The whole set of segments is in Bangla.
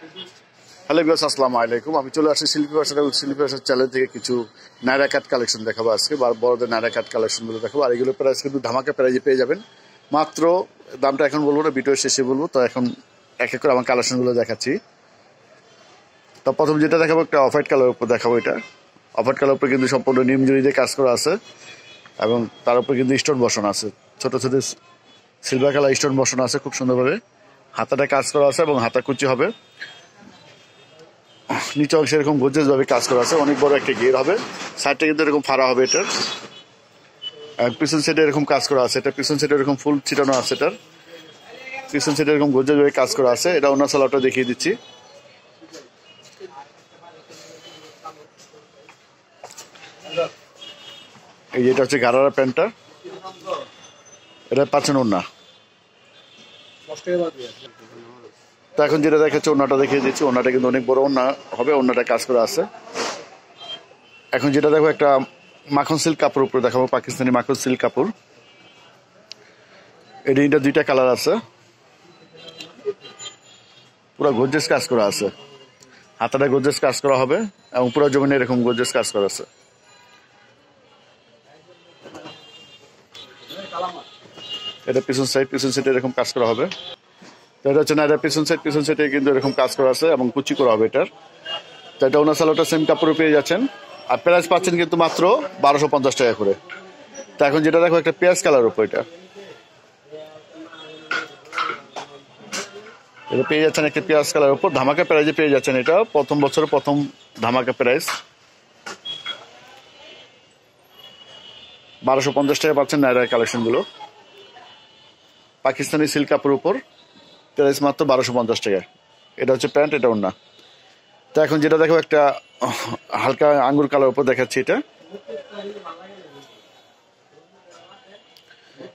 হ্যালো ভিউয়ার্স, আসসালামু আলাইকুম। আমি চলে আসছি শিল্পী ফ্যাশন এবং শিল্পী ফ্যাশন চ্যানেল থেকে কিছু নায়রা কাট কালেকশন দেখাবো আজকে, বড়দের নায়রা কাট কালেকশনগুলো দেখাবো। আর এগুলো প্রাইস কিন্তু ধামাকা প্রাইজে পেয়ে যাবেন। মাত্র দামটা এখন বলবো না, ভিডিও শেষে বলবো। তো এখন এক এক করে আমার কালেকশনগুলো দেখাচ্ছি। তো প্রথম যেটা দেখাবো একটা অফ হোয়াইট কালারের উপর দেখাবো। এটা অফ হোয়াইট কালার উপর কিন্তু সম্পূর্ণ নিম জড়ি দিয়ে কাজ করা আছে এবং তার উপর কিন্তু স্টোন বসানো আছে, ছোট ছোট সিলভার কালার স্টোন বসানো আছে খুব সুন্দরভাবে। হাতাটা কাজ করা আছে এবং হাতা কুচি হবে। নিচে অংশে এরকম গর্জিয়াস ভাবে কাজ করা আছে, অনেক বড় একটা গিয়ার হবে। সাইডটা কিন্তু এরকম ফাড়া হবে এটার। পিছন সাইডে এরকম কাজ করা আছে, এটা পিছন সাইডে এরকম ফুল ছিটানো আছে। এটার পিছন সাইডে এরকম গর্জিয়াস ভাবে কাজ করা আছে। এটা অন্য সালোয়ারটা দেখিয়ে দিচ্ছি। এই যেটা হচ্ছে গারারা প্যান্টটা, এটা পাচ্ছেন ওড়না। তো এখন যেটা দেখাচ্ছে ওড়নাটা দেখিয়ে দিচ্ছি। ওড়নাটা কিন্তু অনেক বড় ওড়না হবে, ওড়নাটা কাজ করা আছে। এখন যেটা দেখো একটা মাখন সিল্ক কাপড় উপরে দেখাবো, পাকিস্তানি মাখন সিল্ক কাপড়। এটা দুইটা কালার আছে, পুরো গর্জিয়াস কাজ করা আছে। হাতাটা গর্জিয়াস কাজ করা হবে এবং পুরো জমিনে এরকম গর্জিয়াস কাজ করা আছে। এটা পিছন সাইডে এরকম কাজ করা হবে। এটা হচ্ছে না, এটা পিছন সাইডে কিন্তু এরকম কাজ করা আছে এবং কুচি করা হবে এটার। তো এটা ওনার সালোয়ারটা সেম কাপড়ে পেয়ে যাচ্ছেন। আর প্রাইস পাচ্ছেন কিন্তু মাত্র 1250 টাকা করে। তো এখন যেটা দেখো একটা পেঁয়াজ কালার উপর, এটা পেয়ে যাচ্ছেন একটা পেঁয়াজ কালার উপর, ধামাকা প্রাইজে পেয়ে যাচ্ছেন। এটা প্রথম বছরের প্রথম ধামাকা প্রাইস 1250 টাকা পাচ্ছেন নায়রা কালেকশন গুলো। পাকিস্তানি সিল্ক কাপড়ের উপর প্রাইস মাত্র 1250 টাকা। এটা হচ্ছে প্যান্ট, এটা ওড়না। তো এখন যেটা দেখো একটা হালকা আঙ্গুর কালার উপর দেখাচ্ছি।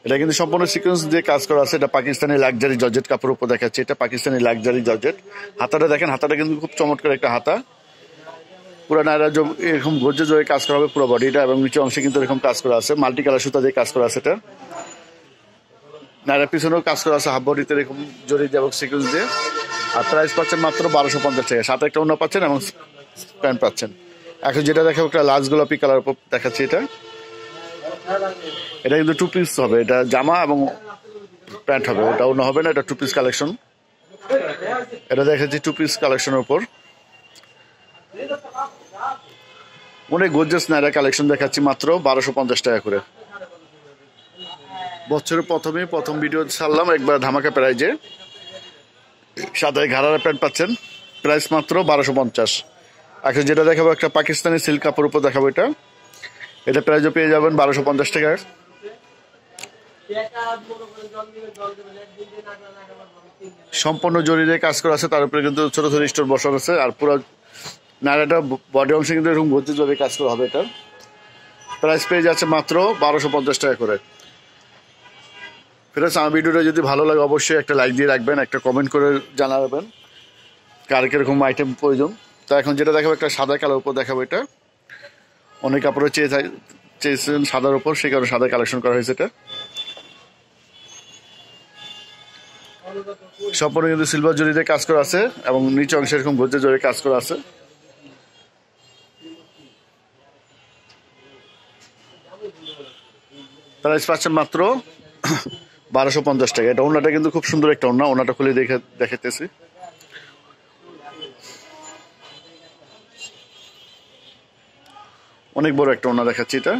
এটা কিন্তু সম্পূর্ণ সিকোয়েন্স দিয়ে কাজ করা আছে। এটা পাকিস্তানি লাক্সারি জর্জেট কাপড়ের উপর দেখাচ্ছে। এটা পাকিস্তানি লাক্সারি জর্জেট। হাতাটা দেখেন, হাতাটা কিন্তু খুব চমৎকার একটা হাতা। পুরো নায়রা এরকম গর্জিয়াস হয়ে কাজ করা হবে পুরো বডিটা, এবং নিচে অংশে কিন্তু এরকম কাজ করা আছে, মাল্টি কালার সুতা দিয়ে কাজ করা আছে। এটা নায়রা পিছনেও কাজ করা আছে, হাফ বডিতে এরকম জড়ি দিয়ে এবং সিকোয়েন্স দিয়ে। আর প্রাইস পাচ্ছেন মাত্র 1250 টাকা। সাথে একটা ওড়না পাচ্ছেন এবং প্যান্ট পাচ্ছেন। এখন যেটা দেখাবো একটা লাল গোলাপি কালার উপর দেখাচ্ছি। এটা কিন্তু টু পিস হবে, এটা জামা এবং প্যান্ট হবে, ওটা অন্য হবে না। এটা টু পিস কালেকশন। এটা দেখাচ্ছি টু পিস কালেকশনের উপর অনেক গর্জিয়াস নায়রা কালেকশন দেখাচ্ছি মাত্র 1250 টাকা করে। বছরের প্রথম ভিডিও ছাড়লাম একবার ধামাকা প্রাইজে। সাদায় ঘাড়ার প্যান্ট পাচ্ছেন, প্রাইস মাত্র 1250। এখন যেটা দেখাবো একটা পাকিস্তানি সিল্ক কাপড় উপর দেখাবো। এটা প্রাইজও পেয়ে যাবেন 1250 টাকায়। সম্পূর্ণ জড়ি দিয়ে কাজ করা আছে, তার উপরে কিন্তু ছোট ছোট স্টোন বসানো আছে। আর পুরো নায়রাটা বডি অংশে কিন্তু এরকম গর্জিয়াস ভাবে কাজ করা হবে। এটা প্রাইস পেয়ে যাচ্ছে মাত্র 1250 টাকা করে। ফিরে আমার ভিডিওটা যদি ভালো লাগে অবশ্যই একটা লাইক দিয়ে রাখবেন, একটা কমেন্ট করে জানাবেন কার কিরকম আইটেম প্রয়োজন। তো এখন যেটা দেখাবো একটা সাদা কালার উপর দেখাবো। এটা অনেক কাপড়ে চেয়েছেন সাদার উপর, সেই কারণে সাদা কালেকশন করা হয়েছে। এটা সম্পূর্ণ কিন্তু সিলভার জড়িতে কাজ করা আছে এবং নিচে অংশে এরকম গর্জিয়াস জড়িয়ে কাজ করা আছে। প্রাইস পাচ্ছেন মাত্র 1250 টাকা। এটা ওড়নাটা কিন্তু খুব সুন্দর একটা ওড়না, ওড়নাটা খুলে দেখাতেছি। অনেক বড় একটা ওড়না দেখাচ্ছি। এটা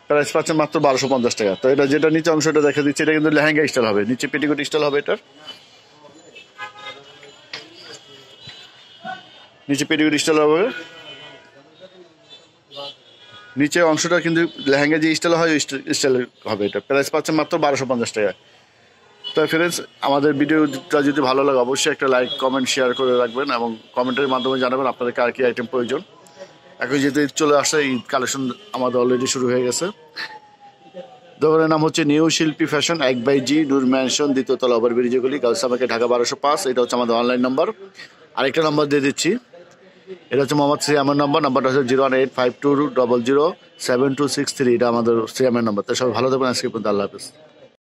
প্রাইস পাচ্ছেন মাত্র 1250 টাকা। তো এটা যেটা নিচে অংশটা দেখা দিচ্ছে, এটা কিন্তু লেহেঙ্গা স্টাইল হবে, নিচে পেটিকোট স্টাইল হবে। এটার নিচে পেটিকোট স্টাইল হবে, নিচে অংশটা কিন্তু লেহেঙ্গা যে স্টাইল হয় স্টাইল হবে। এটা প্রাইস পাচ্ছেন মাত্র 1250 টাকা। তো ফ্রেন্ডস, আমাদের ভিডিওটা যদি ভালো লাগে অবশ্যই একটা লাইক কমেন্ট শেয়ার করে রাখবেন এবং কমেন্টের মাধ্যমে জানাবেন আপনাদের কার কি আইটেম প্রয়োজন। এখন যেহেতু ঈদ চলে আসছে, ঈদ কালেকশন আমাদের অলরেডি শুরু হয়ে গেছে। দোকানের নাম হচ্ছে নিউ শিল্পী ফ্যাশন, 1/G নূর ম্যানশন, দ্বিতীয় তলা ওভার ব্রিজে গলি, গার্লস মার্কেট, ঢাকা 1205। এটা হচ্ছে আমাদের অনলাইন নাম্বার। আরেকটা নাম্বার দিয়ে দিচ্ছি, এটা হচ্ছে মোহাম্মদ সিয়ামের নাম্বারটা হচ্ছে 01852007263। এটা আমাদের সিয়ামের নাম্বার। তো সবাই ভালো থাকবেন, আজকে পর্যন্ত আল্লাহ হাফেজ।